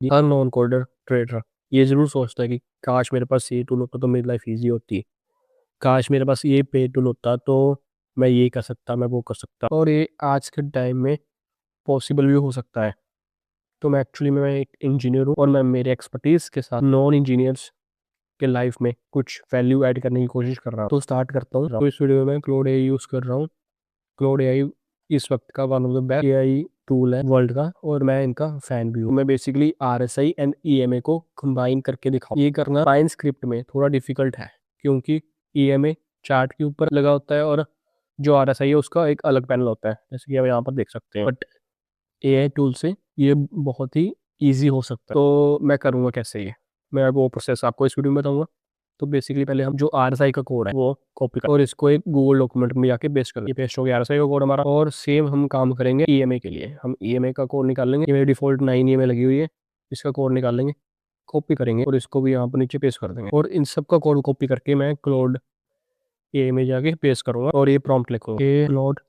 हर non coder trader ये ज़रूर सोचता है कि काश मेरे पास ये टूल होता तो मेरी लाइफ ईजी होती, काश मेरे पास ये पे टूल होता तो मैं ये कर सकता, मैं वो कर सकता, और ये आज के टाइम में पॉसिबल भी हो सकता है। तो मैं एक्चुअली मैं एक इंजीनियर हूँ और मैं मेरे एक्सपर्टीज़ के साथ नॉन इंजीनियर्स के लाइफ में कुछ वैल्यू ऐड करने की कोशिश कर रहा हूँ। तो स्टार्ट करता हूँ। तो इस वीडियो में मैं क्लाउड एआई यूज़ कर रहा हूँ। क्लाउड एआई इस वक्त का one of the best AI tool है वर्ल्ड का, और मैं इनका फैन भी हूँ। मैं बेसिकली आरएसआई एंड ईएमए को कंबाइन करके दिखाऊँ। ये करना पाइन स्क्रिप्ट में थोड़ा डिफिकल्ट है, क्योंकि ईएमए चार्ट के ऊपर लगा होता है और जो आरएसआई है उसका एक अलग पैनल होता है, जैसे कि आप यहाँ पर देख सकते हैं। बट एआई टूल से ये बहुत ही ईजी हो सकता है। तो मैं करूँगा कैसे ये, मैं वो प्रोसेस आपको इस वीडियो में बताऊँगा। तो बेसिकली पहले हम जो आरएसआई का कोड है वो कॉपी कर और इसको एक गूगल डॉक्यूमेंट में जाके पेस्ट कर, ये पेस्ट हो गया आरएसआई का कोड हमारा। और सेम हम काम करेंगे ईएमए के लिए। हम ईएमए का कोड निकाल लेंगे, ये मेरी डिफॉल्ट 9 ईएमए लगी हुई है, इसका कोड निकाल लेंगे, कॉपी करेंगे और इसको भी यहाँ पर नीचे पेस्ट कर देंगे। और इन सब का कोड कॉपी करके मैं क्लाउड एआई में जाके पेस्ट करूँगा और ये प्रॉम्प्ट लिखूंगा, cloud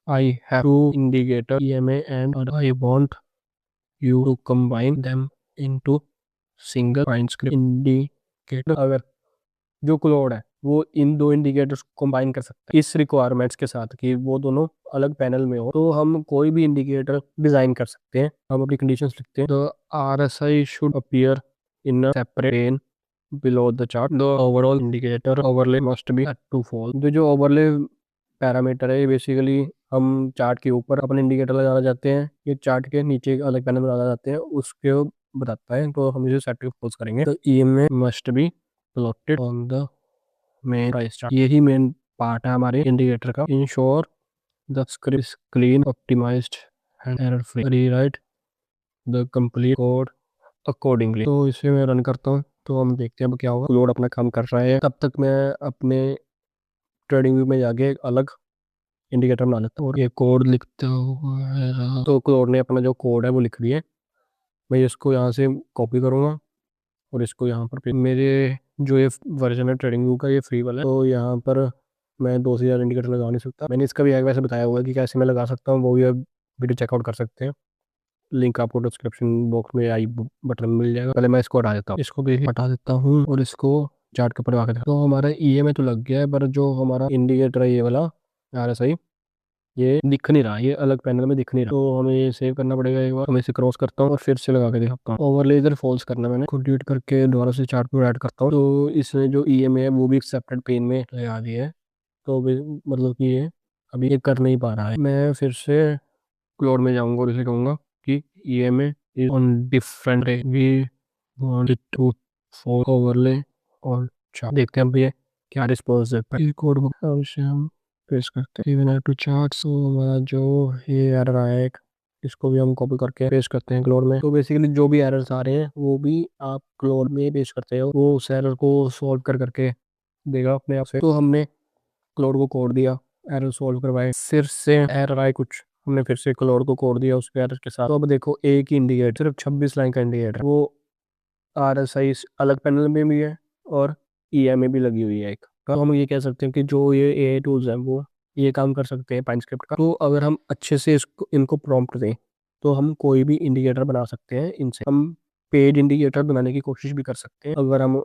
I have two indicator EMA and I want you to combine them into single point script indicator। अगर जो क्लाउड है वो इन दो इंडिकेटर्स को कंबाइन कर सकता है इस रिक्वायरमेंट्स के साथ कि वो दोनों अलग पैनल में हो, तो हम कोई भी इंडिकेटर डिजाइन कर सकते हैं। हम अपनी कंडीशंस लिखते हैं, the RSI should appear in a separate pane below the chart, the overall indicator overlay must be at to fall। तो जो ओवरले पैरामीटर है ये बेसिकली हम चार्ट के ऊपर अपने इंडिकेटर लगाना चाहते हैं, ये चार्ट के नीचे एक अलग पैनल लगाना चाहते हैं, उसके बताता है। तो हम इसे सेट टू फॉल्स करेंगे। तो EMA must be plotted on the main price chart, यही मेन पार्ट है हमारे इंडिकेटर का। Ensure the script is clean optimised and error free, rewrite the complete code accordingly. तो इसे मैं रन करता हूँ, तो हम देखते हैं अब क्या होगा। क्लाउड अपना काम कर रहा है, तब तक मैं अपने ट्रेडिंग व्यू में जाके एक अलग इंडिकेटर बना लेता हूँ और ये कोड लिखता हुआ है। तो क्लाउड ने अपना जो कोड है वो लिख दिया है। मैं इसको यहाँ से कॉपी करूँगा और इसको यहाँ पर मेरे जो ये वर्जन है ट्रेडिंग व्यू का, ये फ्री वाला है, तो यहाँ पर मैं 2 से ज़्यादा इंडिकेटर लगा नहीं सकता। मैंने इसका भी वैसे बताया हुआ है कि कैसे मैं लगा सकता हूँ, वो भी आप वीडियो चेकआउट कर सकते हैं। लिंक आपको डिस्क्रिप्शन बॉक्स में आई बटन में मिल जाएगा। पहले मैं इसको हटा देता हूँ, इसको भी हटा देता हूँ और इसको चार्ट के ऊपर लगा के। तो हमारा ईएमए तो लग गया है, पर जो हमारा इंडिकेटर है ये वाला आरएसआई, ये दिख नहीं रहा, ये अलग पैनल में दिख नहीं रहा। तो हमें ये सेव करना पड़ेगा एक बार। मैं इसे क्रॉस करता हूँ और फिर से लगा के दिखाता हूँ। ओवरले इधर फॉल्स करना है, मैंने खुद डिलीट करके दोबारा से चार्ट पर ऐड करता हूँ। तो इसमें जो ईएमए है वो भी एक सेपरेट पेन में लगा दिया है। तो मतलब कि ये अभी ये कर नहीं पा रहा है। मैं फिर से क्लाउड में जाऊंगा और इसे कहूंगा कि EMA is on different ray, we want it to for overlay और चार्ट। देखते हैं अब ये क्या रिस्पॉन्स देता है। कोड इसे हम पेस्ट करते हैं, इवन टू चार्ट। तो हमारा जो ये एरर आया है इसको भी हम कॉपी करके पेस्ट करते हैं क्लाउड में। तो बेसिकली जो भी एरर्स आ रहे हैं वो भी आप क्लाउड में पेस्ट करते हो, वो उस एरर को सॉल्व कर करके देगा अपने आप से। तो हमने क्लाउड को कोड दिया, एरर सॉल्व करवाए, फिर से एरर आए कुछ, हमने फिर से क्लाउड को कोड दिया उसके एरर के साथ। तो अब देखो एक ही इंडिकेटर, सिर्फ 26 लाइन का इंडिकेटर, वो आरएसआई अलग पैनल में भी है और ईएमए भी लगी हुई है एक। तो हम ये कह सकते हैं कि जो ये एआई टूल्स हैं वो ये काम कर सकते हैं पाइन स्क्रिप्ट का। तो अगर हम अच्छे से इसको इनको प्रॉम्प्ट दें तो हम कोई भी इंडिकेटर बना सकते हैं इनसे। हम पेड इंडिकेटर बनाने की कोशिश भी कर सकते हैं अगर हम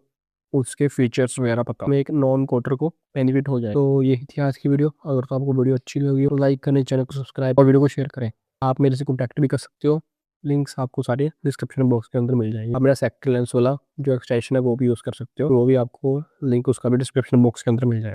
उसके फीचर्स वगैरह पता में एक नॉन कोडर को बेनिफिट हो जाए। तो यही थी आज की वीडियो। अगर तो आपको वीडियो अच्छी लगी तो लाइक करें, चैनल को सब्सक्राइब और वीडियो को शेयर करें। आप मेरे से कॉन्टैक्ट भी कर सकते हो, लिंक्स आपको सारे डिस्क्रिप्शन बॉक्स के अंदर मिल जाएंगे। आप मेरा सेक्टर लेंस वाला जो एक्सटेंशन है वो भी यूज़ कर सकते हो, तो वो भी आपको लिंक उसका भी डिस्क्रिप्शन बॉक्स के अंदर मिल जाएगा।